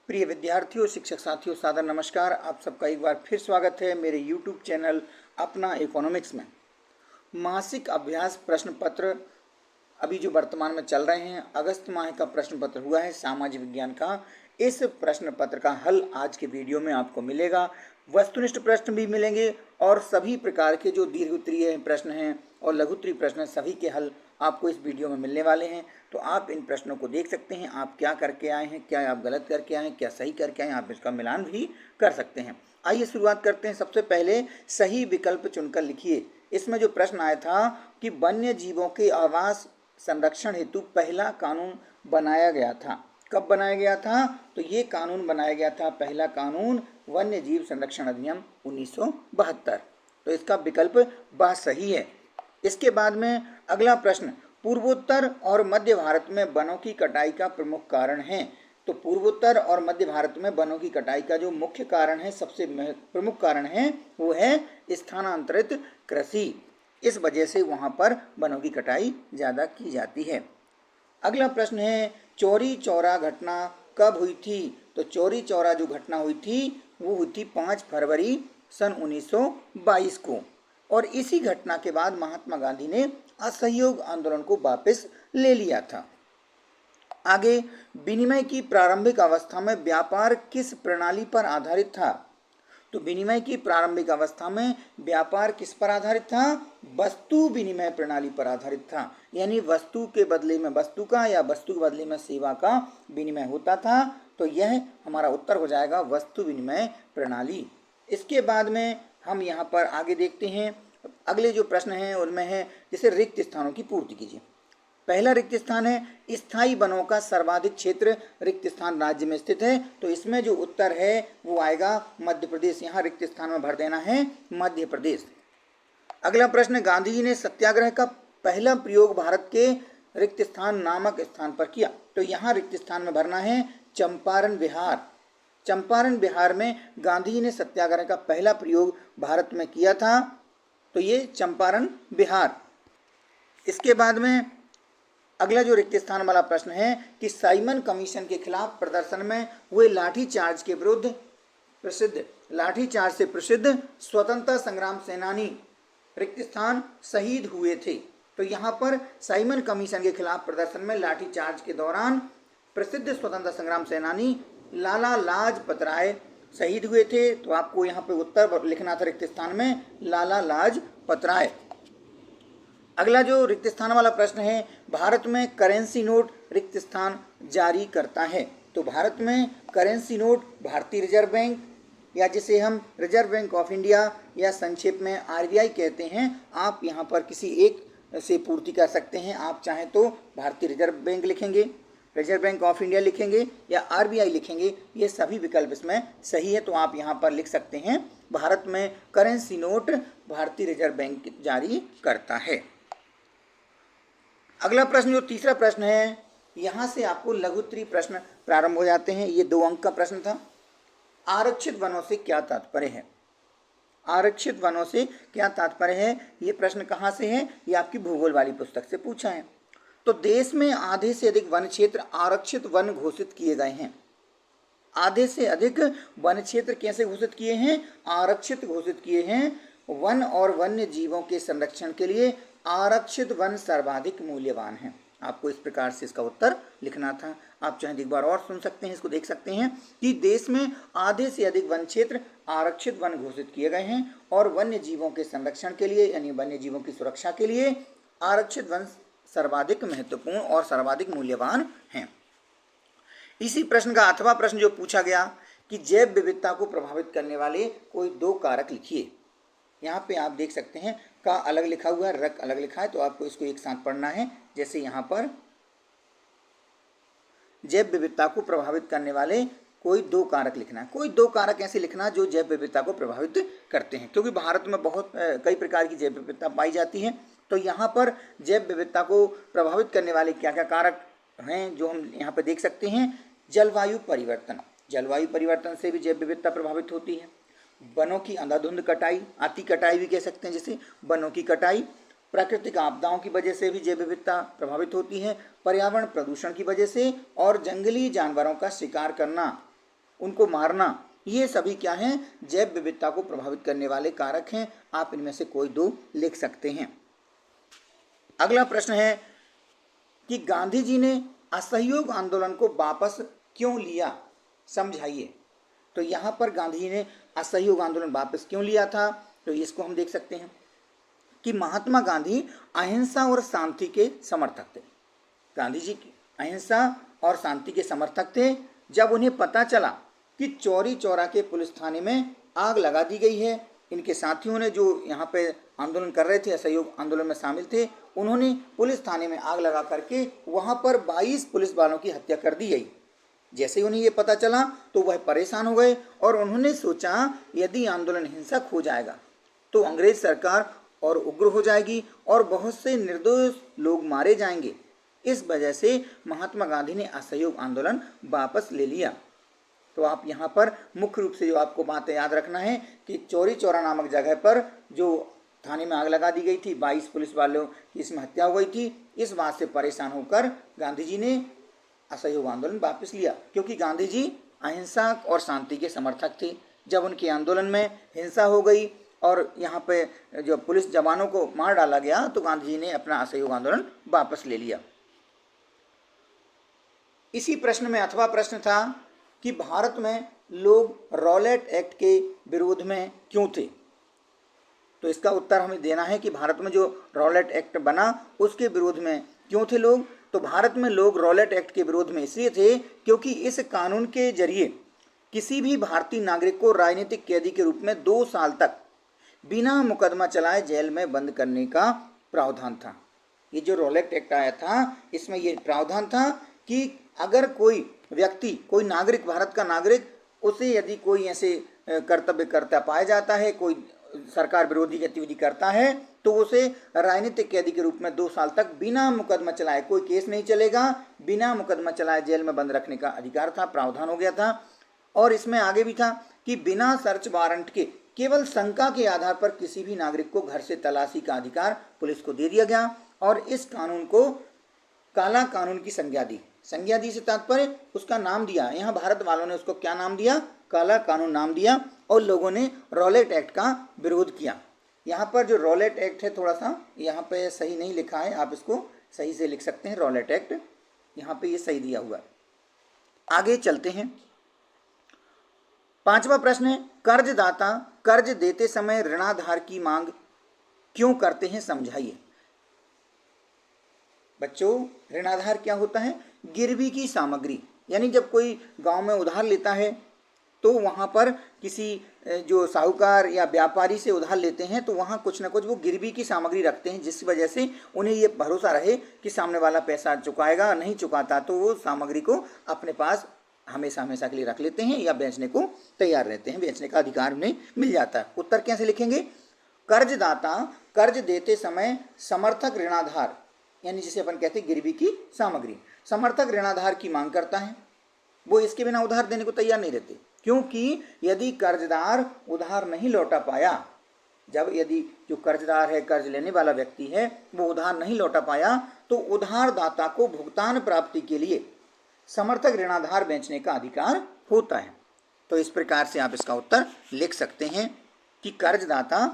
प्रिय विद्यार्थियों, शिक्षक साथियों, सादर नमस्कार। आप सबका एक बार फिर स्वागत है मेरे YouTube चैनल अपना इकोनॉमिक्स में। मासिक अभ्यास प्रश्न पत्र अभी जो वर्तमान में चल रहे हैं, अगस्त माह का प्रश्न पत्र हुआ है सामाजिक विज्ञान का। इस प्रश्न पत्र का हल आज के वीडियो में आपको मिलेगा। वस्तुनिष्ठ प्रश्न भी मिलेंगे और सभी प्रकार के जो दीर्घ उत्तरीय प्रश्न हैं और लघु उत्तरीय प्रश्न हैं, सभी के हल आपको इस वीडियो में मिलने वाले हैं। तो आप इन प्रश्नों को देख सकते हैं, आप क्या करके आए हैं, क्या आप गलत करके आए हैं, क्या सही करके आए हैं, आप इसका मिलान भी कर सकते हैं। आइए शुरुआत करते हैं। सबसे पहले सही विकल्प चुनकर लिखिए। इसमें जो प्रश्न आया था कि वन्य जीवों के आवास संरक्षण हेतु पहला कानून बनाया गया था। कब बनाया गया था? तो ये कानून बनाया गया था, पहला कानून वन्य जीव संरक्षण अधिनियम 1972। तो इसका विकल्प ब सही है। इसके बाद में अगला प्रश्न, पूर्वोत्तर और मध्य भारत में वनों की कटाई का प्रमुख कारण है। तो पूर्वोत्तर और मध्य भारत में वनों की कटाई का जो मुख्य कारण है, सबसे प्रमुख कारण है, वो है स्थानांतरित कृषि। इस वजह से वहाँ पर वनों की कटाई ज़्यादा की जाती है। अगला प्रश्न है, चौरी चौरा घटना कब हुई थी? तो चौरी चौरा जो घटना हुई थी वो हुई थी 5 फरवरी सन 1922 को। और इसी घटना के बाद महात्मा गांधी ने असहयोग आंदोलन को वापस ले लिया था। आगे, विनिमय की प्रारंभिक अवस्था में व्यापार किस प्रणाली पर आधारित था? तो विनिमय की प्रारंभिक अवस्था में व्यापार किस पर आधारित था? वस्तु विनिमय प्रणाली पर आधारित था। यानी वस्तु के बदले में वस्तु का या वस्तु के बदले में सेवा का विनिमय होता था। तो यह हमारा उत्तर हो जाएगा, वस्तु विनिमय प्रणाली। इसके बाद में हम यहाँ पर आगे देखते हैं। अगले जो प्रश्न हैं उनमें है, जैसे रिक्त स्थानों की पूर्ति कीजिए। पहला रिक्त स्थान है, स्थायी वनों का सर्वाधिक क्षेत्र रिक्त स्थान राज्य में स्थित है। तो इसमें जो उत्तर है वो आएगा मध्य प्रदेश। यहाँ रिक्त स्थान में भर देना है मध्य प्रदेश। अगला प्रश्न, गांधी जी ने सत्याग्रह का पहला प्रयोग भारत के रिक्त स्थान नामक स्थान पर किया। तो यहाँ रिक्त स्थान में भरना है चंपारण बिहार। चंपारण बिहार में गांधी जी ने सत्याग्रह का पहला प्रयोग भारत में किया था। तो ये चंपारण बिहार। इसके बाद में अगला जो रिक्त स्थान वाला प्रश्न है कि साइमन कमीशन के खिलाफ प्रदर्शन में हुए लाठीचार्ज के विरुद्ध लाठीचार्ज से प्रसिद्ध स्वतंत्रता संग्राम सेनानी रिक्त स्थान शहीद हुए थे। तो यहाँ पर साइमन कमीशन के खिलाफ प्रदर्शन में लाठीचार्ज के दौरान प्रसिद्ध स्वतंत्रता संग्राम सेनानी लाला लाजपत राय शहीद हुए थे। तो आपको यहाँ पे उत्तर लिखना था रिक्त स्थान में लाला लाजपत राय। अगला जो रिक्त स्थान वाला प्रश्न है, भारत में करेंसी नोट रिक्त स्थान जारी करता है। तो भारत में करेंसी नोट भारतीय रिजर्व बैंक, या जिसे हम रिजर्व बैंक ऑफ इंडिया या संक्षेप में आरबीआई कहते हैं, आप यहाँ पर किसी एक से पूर्ति कर सकते हैं। आप चाहें तो भारतीय रिजर्व बैंक लिखेंगे, रिजर्व बैंक ऑफ इंडिया लिखेंगे या आरबीआई लिखेंगे, ये सभी विकल्प इसमें सही है। तो आप यहाँ पर लिख सकते हैं, भारत में करेंसी नोट भारतीय रिजर्व बैंक जारी करता है। अगला प्रश्न जो तीसरा प्रश्न है, यहाँ से आपको लघु उत्तरीय प्रश्न प्रारंभ हो जाते हैं। ये 2 अंक का प्रश्न था। आरक्षित वनों से क्या तात्पर्य है? आरक्षित वनों से क्या तात्पर्य है? ये प्रश्न कहाँ से है? ये आपकी भूगोल वाली पुस्तक से पूछा है। तो देश में आधे से अधिक वन क्षेत्र आरक्षित वन घोषित किए गए हैं। आधे से अधिक वन क्षेत्र कैसे घोषित किए हैं? आरक्षित घोषित किए हैं। वन और वन्य जीवों के संरक्षण के लिए आरक्षित वन सर्वाधिक मूल्यवान है। आपको इस प्रकार से इसका उत्तर लिखना था। आप चाहे एक बार और सुन सकते हैं, इसको देख सकते हैं कि देश में आधे से अधिक वन क्षेत्र आरक्षित वन घोषित किए गए हैं और वन्य जीवों के संरक्षण के लिए, यानी वन्य जीवों की सुरक्षा के लिए आरक्षित वन सर्वाधिक महत्वपूर्ण और सर्वाधिक मूल्यवान हैं। इसी प्रश्न का 8वां प्रश्न जो पूछा गया कि जैव विविधता को प्रभावित करने वाले कोई 2 कारक लिखिए। यहाँ पे आप देख सकते हैं का अलग लिखा हुआ है, रक अलग लिखा है। तो आपको इसको एक साथ पढ़ना है। जैसे यहाँ पर जैव विविधता को प्रभावित करने वाले कोई 2 कारक लिखना है। कोई 2 कारक ऐसे लिखना जो जैव विविधता को प्रभावित करते हैं, क्योंकि भारत में बहुत कई प्रकार की जैव विविधता पाई जाती है। तो यहाँ पर जैव विविधता को प्रभावित करने वाले क्या क्या कारक हैं जो हम यहाँ पर देख सकते हैं। जलवायु परिवर्तन, जलवायु परिवर्तन से भी जैव विविधता प्रभावित होती है। वनों की अंधाधुंध कटाई, अति कटाई भी कह सकते हैं, जैसे वनों की कटाई। प्राकृतिक आपदाओं की वजह से भी जैव विविधता प्रभावित होती है। पर्यावरण प्रदूषण की वजह से और जंगली जानवरों का शिकार करना, उनको मारना, ये सभी क्या हैं, जैव विविधता को प्रभावित करने वाले कारक हैं। आप इनमें से कोई दो लिख सकते हैं। अगला प्रश्न है कि गांधी जी ने असहयोग आंदोलन को वापस क्यों लिया, समझाइए। तो यहाँ पर गांधी जी ने असहयोग आंदोलन वापस क्यों लिया था, तो इसको हम देख सकते हैं कि महात्मा गांधी अहिंसा और शांति के समर्थक थे। गांधी जी अहिंसा और शांति के समर्थक थे। जब उन्हें पता चला कि चौरी चौरा के पुलिस थाने में आग लगा दी गई है, इनके साथियों ने जो यहाँ पे आंदोलन कर रहे थे, असहयोग आंदोलन में शामिल थे, उन्होंने पुलिस थाने में आग लगा करके वहाँ पर 22 पुलिस वालों की हत्या कर दी गई। जैसे ही उन्हें ये पता चला तो वह परेशान हो गए और उन्होंने सोचा यदि आंदोलन हिंसक हो जाएगा तो अंग्रेज सरकार और उग्र हो जाएगी और बहुत से निर्दोष लोग मारे जाएंगे। इस वजह से महात्मा गांधी ने असहयोग आंदोलन वापस ले लिया। तो आप यहाँ पर मुख्य रूप से जो आपको बातें याद रखना है कि चौरी चौरा नामक जगह पर जो थाने में आग लगा दी गई थी, 22 पुलिस वालों की इसमें हत्या हो गई थी। इस बात से परेशान होकर गांधी जी ने असहयोग आंदोलन वापस लिया, क्योंकि गांधी जी अहिंसा और शांति के समर्थक थे। जब उनके आंदोलन में हिंसा हो गई और यहाँ पे जो पुलिस जवानों को मार डाला गया तो गांधी जी ने अपना असहयोग आंदोलन वापस ले लिया। इसी प्रश्न में अथवा प्रश्न था कि भारत में लोग रॉलेट एक्ट के विरोध में क्यों थे। तो इसका उत्तर हमें देना है कि भारत में जो रॉलेट एक्ट बना उसके विरोध में क्यों थे लोग। तो भारत में लोग रॉलेट एक्ट के विरोध में इसलिए थे क्योंकि इस कानून के जरिए किसी भी भारतीय नागरिक को राजनीतिक कैदी के रूप में 2 साल तक बिना मुकदमा चलाए जेल में बंद करने का प्रावधान था। ये जो रॉलेट एक्ट आया था इसमें ये प्रावधान था कि अगर कोई व्यक्ति, कोई नागरिक, भारत का नागरिक, उसे यदि कोई ऐसे कर्तव्य करता पाया जाता है, कोई सरकार विरोधी गतिविधि करता है, तो उसे राजनीतिक कैदी के रूप में 2 साल तक बिना मुकदमा चलाए, कोई केस नहीं चलेगा, बिना मुकदमा चलाए जेल में बंद रखने का अधिकार था, प्रावधान हो गया था। और इसमें आगे भी था कि बिना सर्च वारंट के केवल शंका के आधार पर किसी भी नागरिक को घर से तलाशी का अधिकार पुलिस को दे दिया गया और इस कानून को काला कानून की संज्ञा दी। संज्ञा दी से तात्पर्य उसका नाम दिया। यहाँ भारत वालों ने उसको क्या नाम दिया, काला कानून नाम दिया और लोगों ने रॉलेट एक्ट का विरोध किया। यहाँ पर जो रॉलेट एक्ट है थोड़ा सा यहाँ पे सही नहीं लिखा है, आप इसको सही से लिख सकते हैं। रॉलेट एक्ट यहाँ पे ये सही दिया हुआ है। आगे चलते हैं। 5वां प्रश्न है, कर्जदाता कर्ज देते समय ऋणाधार की मांग क्यों करते हैं, समझाइए। बच्चों, ऋणाधार क्या होता है? गिरवी की सामग्री। यानी जब कोई गांव में उधार लेता है तो वहाँ पर किसी जो साहूकार या व्यापारी से उधार लेते हैं तो वहाँ कुछ ना कुछ वो गिरवी की सामग्री रखते हैं, जिस वजह से उन्हें ये भरोसा रहे कि सामने वाला पैसा चुकाएगा। नहीं चुकाता तो वो सामग्री को अपने पास हमेशा हमेशा के लिए रख लेते हैं या बेचने को तैयार रहते हैं, बेचने का अधिकार उन्हें मिल जाता है। उत्तर कैसे लिखेंगे? कर्जदाता कर्ज देते समय समर्थक ऋणाधार, यानी जिसे अपन कहते हैं गिरवी की सामग्री, समर्थक ऋणाधार की मांग करता है। वो इसके बिना उधार देने को तैयार नहीं रहते, क्योंकि यदि कर्जदार उधार नहीं लौटा पाया, जब यदि जो कर्जदार है, कर्ज लेने वाला व्यक्ति है, वो उधार नहीं लौटा पाया तो उधारदाता को भुगतान प्राप्ति के लिए समर्थक ऋणाधार बेचने का अधिकार होता है। तो इस प्रकार से आप इसका उत्तर लिख सकते हैं कि कर्जदाता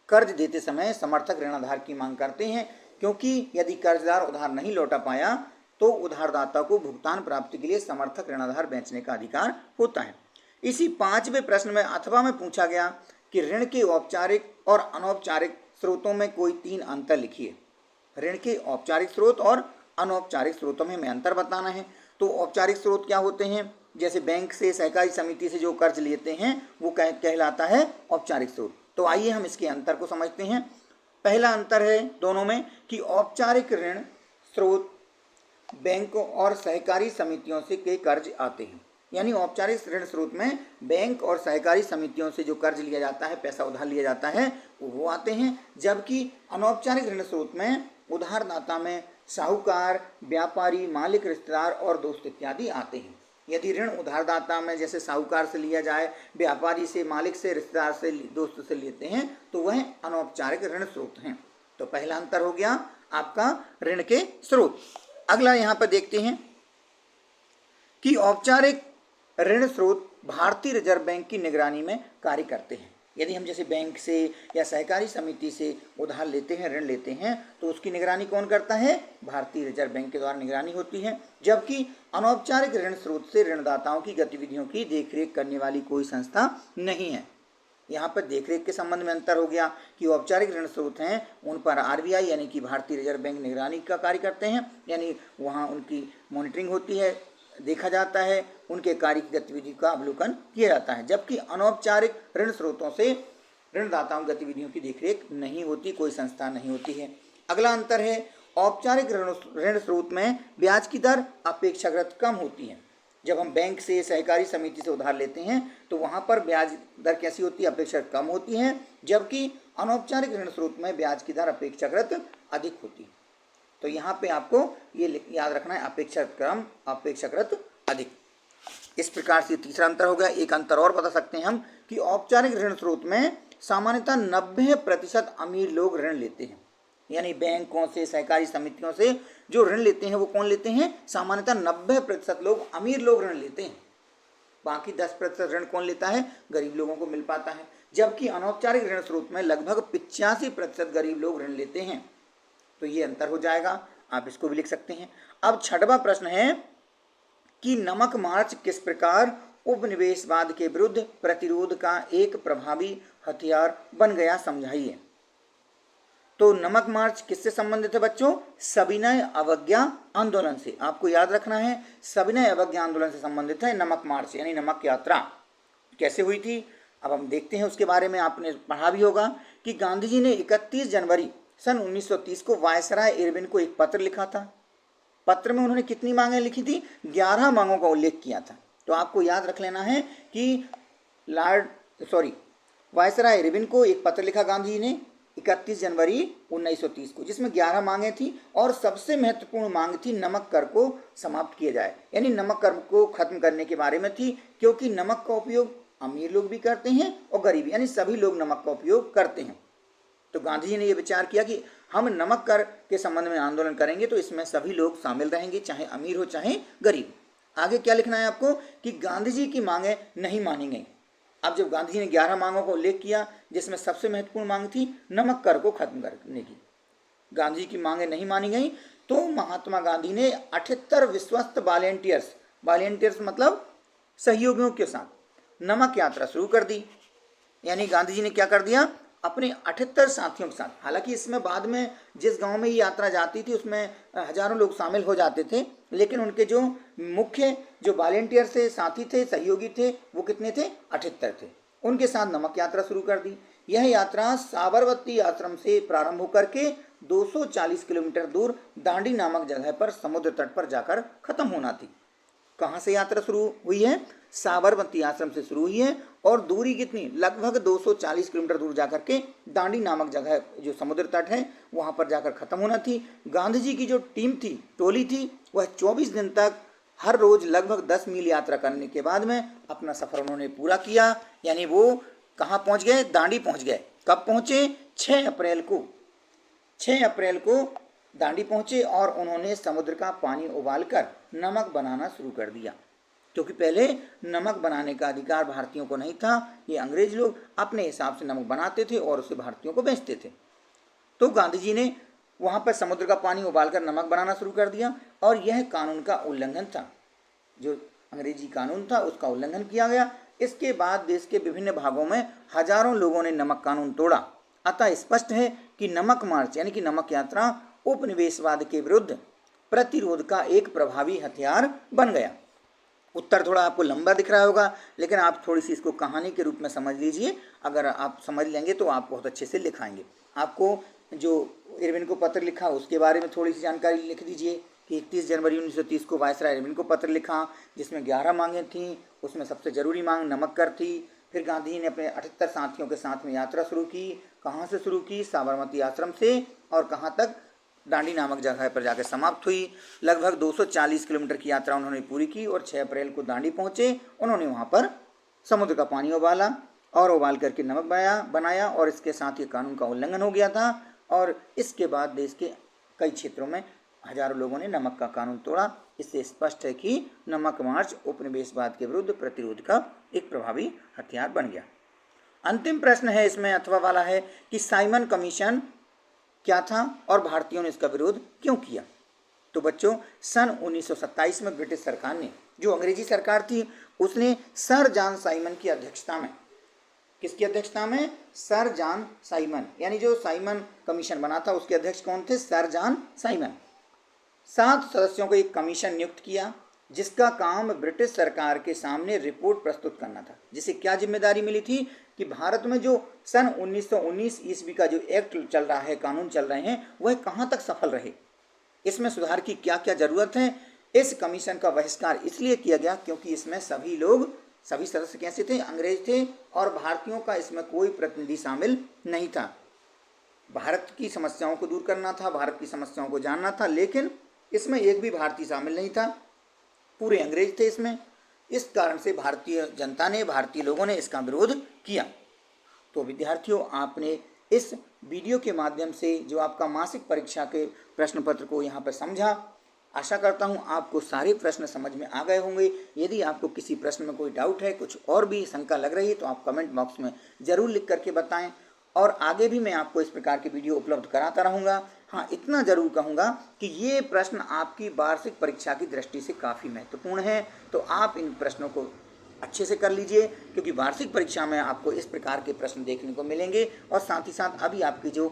कर्ज देते समय समर्थक ऋणाधार की मांग करते हैं, क्योंकि यदि कर्जदार उधार नहीं लौटा पाया तो उधारदाता को भुगतान प्राप्ति के लिए समर्थक ऋणाधार बेचने का अधिकार होता है। इसी 5वें प्रश्न में अथवा में पूछा गया कि ऋण के औपचारिक और अनौपचारिक स्रोतों में कोई 3 अंतर लिखिए। ऋण के औपचारिक स्रोत और अनौपचारिक स्रोतों में हमें अंतर बताना है। तो औपचारिक स्रोत क्या होते हैं? जैसे बैंक से, सहकारी समिति से जो कर्ज लेते हैं वो कहलाता है औपचारिक स्रोत। तो आइए हम इसके अंतर को समझते हैं। पहला अंतर है दोनों में कि औपचारिक ऋण स्रोत बैंक और सहकारी समितियों से के कर्ज आते हैं, यानी औपचारिक ऋण स्रोत में बैंक और सहकारी समितियों से जो कर्ज लिया जाता है, पैसा उधार लिया जाता है, वो आते हैं। जबकि अनौपचारिक ऋण स्रोत में उधारदाता में साहूकार, व्यापारी, मालिक, रिश्तेदार और दोस्त इत्यादि आते हैं। यदि ऋण उधारदाता में जैसे साहूकार से लिया जाए, व्यापारी से, मालिक से, रिश्तेदार से, दोस्त से लेते हैं तो वह अनौपचारिक ऋण स्रोत हैं। तो पहला अंतर हो गया आपका ऋण के स्रोत। अगला यहाँ पर देखते हैं कि औपचारिक ऋण स्रोत भारतीय रिजर्व बैंक की निगरानी में कार्य करते हैं। यदि हम जैसे बैंक से या सहकारी समिति से उधार लेते हैं, ऋण लेते हैं, तो उसकी निगरानी कौन करता है? भारतीय रिजर्व बैंक के द्वारा निगरानी होती है। जबकि अनौपचारिक ऋण स्रोत से ऋणदाताओं की गतिविधियों की देखरेख करने वाली कोई संस्था नहीं है। यहाँ पर देखरेख के संबंध में अंतर हो गया कि औपचारिक ऋण स्रोत हैं उन पर आरबीआई यानी कि भारतीय रिजर्व बैंक निगरानी का कार्य करते हैं, यानी वहाँ उनकी मॉनिटरिंग होती है, देखा जाता है, उनके कार्य की गतिविधि का अवलोकन किया जाता है। जबकि अनौपचारिक ऋण स्रोतों से ऋणदाताओं की गतिविधियों की देखरेख नहीं होती, कोई संस्था नहीं होती है। अगला अंतर है, औपचारिक ऋण स्रोत में ब्याज की दर अपेक्षाकृत कम होती है। जब हम बैंक से, सहकारी समिति से उधार लेते हैं तो वहाँ पर ब्याज दर कैसी होती है? अपेक्षाकृत कम होती है। जबकि अनौपचारिक ऋण स्रोत में ब्याज की दर अपेक्षाकृत अधिक होती है। तो यहाँ पे आपको ये याद रखना है, अपेक्षाकृत कम, अपेक्षाकृत अधिक। इस प्रकार से तीसरा अंतर हो गया। एक अंतर और बता सकते हैं हम कि औपचारिक ऋण स्रोत में सामान्यतः 90% अमीर लोग ऋण लेते हैं, यानी बैंकों से, सहकारी समितियों से जो ऋण लेते हैं वो कौन लेते हैं? सामान्यतः 90% लोग, अमीर लोग ऋण लेते हैं। बाकी 10% ऋण कौन लेता है? गरीब लोगों को मिल पाता है। जबकि अनौपचारिक ऋण स्रोत में लगभग 85% गरीब लोग ऋण लेते हैं। तो ये अंतर हो जाएगा, आप इसको भी लिख सकते हैं। अब छठवां प्रश्न है कि नमक मार्च किस प्रकार उपनिवेशवाद के विरुद्ध प्रतिरोध का एक प्रभावी हथियार बन गया, समझाइए। तो नमक मार्च किससे संबंधित है बच्चों? सविनय अवज्ञा आंदोलन से। आपको याद रखना है, सविनय अवज्ञा आंदोलन से संबंधित है नमक मार्च यानी नमक यात्रा। कैसे हुई थी अब हम देखते हैं, उसके बारे में आपने पढ़ा भी होगा कि गांधी जी ने 31 जनवरी सन 1930 को वायसराय इरविन को एक पत्र लिखा था। पत्र में उन्होंने कितनी मांगें लिखी थी? 11 मांगों का उल्लेख किया था। तो आपको याद रख लेना है कि वायसराय इरविन को एक पत्र लिखा गांधी जी ने 31 जनवरी 1930 को, जिसमें 11 मांगें थी और सबसे महत्वपूर्ण मांग थी नमक कर को समाप्त किया जाए, यानी नमक कर को खत्म करने के बारे में थी। क्योंकि नमक का उपयोग अमीर लोग भी करते हैं और गरीब, यानी सभी लोग नमक का उपयोग करते हैं। तो गांधी जी ने यह विचार किया कि हम नमक कर के संबंध में आंदोलन करेंगे तो इसमें सभी लोग शामिल रहेंगे, चाहे अमीर हो चाहे गरीब। आगे क्या लिखना है आपको कि गांधी जी की मांगें नहीं मानी गई। अब जब गांधी जी ने 11 मांगों का उल्लेख किया, जिसमें सबसे महत्वपूर्ण मांग थी नमक कर को खत्म करने की, गांधी जी की मांगें नहीं मानी गई, तो महात्मा गांधी ने 78 विश्वस्त वॉलेंटियर्स मतलब सहयोगियों के साथ नमक यात्रा शुरू कर दी। यानी गांधी जी ने क्या कर दिया? अपने 78 साथियों के साथ, हालांकि इसमें बाद में जिस गांव में ये यात्रा जाती थी उसमें हजारों लोग शामिल हो जाते थे, लेकिन उनके जो मुख्य जो वॉलेंटियर थे, साथी थे, सहयोगी थे, वो कितने थे? 78 थे। उनके साथ नमक यात्रा शुरू कर दी। यह यात्रा साबरमती आश्रम से प्रारंभ होकर के 240 किलोमीटर दूर दांडी नामक जगह पर समुद्र तट पर जाकर खत्म होना थी। कहाँ से यात्रा शुरू हुई है? साबरमती आश्रम से शुरू हुई है और दूरी कितनी? लगभग 240 किलोमीटर दूर जाकर के दांडी नामक जगह जो समुद्र तट है वहाँ पर जाकर खत्म होना थी। गांधी जी की जो टीम थी, टोली थी, वह 24 दिन तक हर रोज लगभग 10 मील यात्रा करने के बाद में अपना सफर उन्होंने पूरा किया। यानी वो कहाँ पहुँच गए? दांडी पहुँच गए। कब पहुँचे? 6 अप्रैल को दांडी पहुँचे और उन्होंने समुद्र का पानी उबालकर नमक बनाना शुरू कर दिया। क्योंकि पहले नमक बनाने का अधिकार भारतीयों को नहीं था, ये अंग्रेज लोग अपने हिसाब से नमक बनाते थे और उसे भारतीयों को बेचते थे। तो गांधी जी ने वहाँ पर समुद्र का पानी उबालकर नमक बनाना शुरू कर दिया और यह कानून का उल्लंघन था, जो अंग्रेजी कानून था उसका उल्लंघन किया गया। इसके बाद देश के विभिन्न भागों में हजारों लोगों ने नमक कानून तोड़ा। अतः स्पष्ट है कि नमक मार्च यानी कि नमक यात्रा उपनिवेशवाद के विरुद्ध प्रतिरोध का एक प्रभावी हथियार बन गया। उत्तर थोड़ा आपको लंबा दिख रहा होगा, लेकिन आप थोड़ी सी इसको कहानी के रूप में समझ लीजिए। अगर आप समझ लेंगे तो आप बहुत अच्छे से लिखाएंगे। आपको जो इरविन को पत्र लिखा उसके बारे में थोड़ी सी जानकारी लिख दीजिए कि 31 जनवरी 1930 को वायसराय इरविन को पत्र लिखा, जिसमें 11 मांगें थीं। उसमें सबसे ज़रूरी मांग नमक कर थी। फिर गांधी जी ने अपने 78 साथियों के साथ में यात्रा शुरू की। कहाँ से शुरू की? साबरमती आश्रम से। और कहाँ तक? दांडी नामक जगह पर जाकर समाप्त हुई। लगभग 240 किलोमीटर की यात्रा उन्होंने पूरी की और 6 अप्रैल को दांडी पहुँचे। उन्होंने वहाँ पर समुद्र का पानी उबाला और उबाल करके नमक बनाया और इसके साथ ये कानून का उल्लंघन हो गया था। और इसके बाद देश के कई क्षेत्रों में हजारों लोगों ने नमक का कानून तोड़ा। इससे स्पष्ट है कि नमक मार्च उपनिवेशवाद के विरुद्ध प्रतिरोध का एक प्रभावी हथियार बन गया। अंतिम प्रश्न है इसमें अथवा वाला है कि साइमन कमीशन क्या था और भारतीयों ने इसका विरोध क्यों किया। तो बच्चों, सन 1927 में ब्रिटिश सरकार ने, जो अंग्रेजी सरकार थी, उसने सर जॉन साइमन की अध्यक्षता में, किसकी अध्यक्षता में? सर जॉन साइमन, यानी जो साइमन कमीशन बना था उसके अध्यक्ष कौन थे? Sir John Simon. 7 सदस्यों को एक कमीशन नियुक्त किया जिसका काम ब्रिटिश सरकार के सामने रिपोर्ट प्रस्तुत करना था। जिसे क्या जिम्मेदारी मिली थी कि भारत में जो सन 1919 ईस्वी का जो एक्ट चल रहा है, कानून चल रहे हैं, वह कहाँ तक सफल रहे, इसमें सुधार की क्या क्या जरूरत है। इस कमीशन का बहिष्कार इसलिए किया गया क्योंकि इसमें सभी सदस्य कैसे थे? अंग्रेज थे और भारतीयों का इसमें कोई प्रतिनिधि शामिल नहीं था। भारत की समस्याओं को दूर करना था, भारत की समस्याओं को जानना था, लेकिन इसमें एक भी भारतीय शामिल नहीं था, पूरे अंग्रेज थे इसमें। इस कारण से भारतीय जनता ने, भारतीय लोगों ने इसका विरोध किया। तो विद्यार्थियों, आपने इस वीडियो के माध्यम से जो आपका मासिक परीक्षा के प्रश्न पत्र को यहाँ पर समझा। आशा करता हूँ आपको सारे प्रश्न समझ में आ गए होंगे। यदि आपको किसी प्रश्न में कोई डाउट है, कुछ और भी शंका लग रही है, तो आप कमेंट बॉक्स में ज़रूर लिख करके बताएं और आगे भी मैं आपको इस प्रकार की वीडियो उपलब्ध कराता रहूँगा। हाँ, इतना ज़रूर कहूँगा कि ये प्रश्न आपकी वार्षिक परीक्षा की दृष्टि से काफ़ी महत्वपूर्ण है, तो आप इन प्रश्नों को अच्छे से कर लीजिए, क्योंकि वार्षिक परीक्षा में आपको इस प्रकार के प्रश्न देखने को मिलेंगे। और साथ ही साथ अभी आपकी जो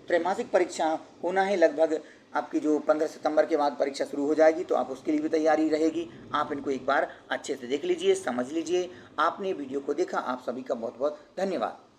त्रैमासिक परीक्षा होना है, लगभग आपकी जो 15 सितंबर के बाद परीक्षा शुरू हो जाएगी, तो आप उसके लिए भी तैयारी रहेगी। आप इनको एक बार अच्छे से देख लीजिए, समझ लीजिए। आपने वीडियो को देखा, आप सभी का बहुत बहुत धन्यवाद।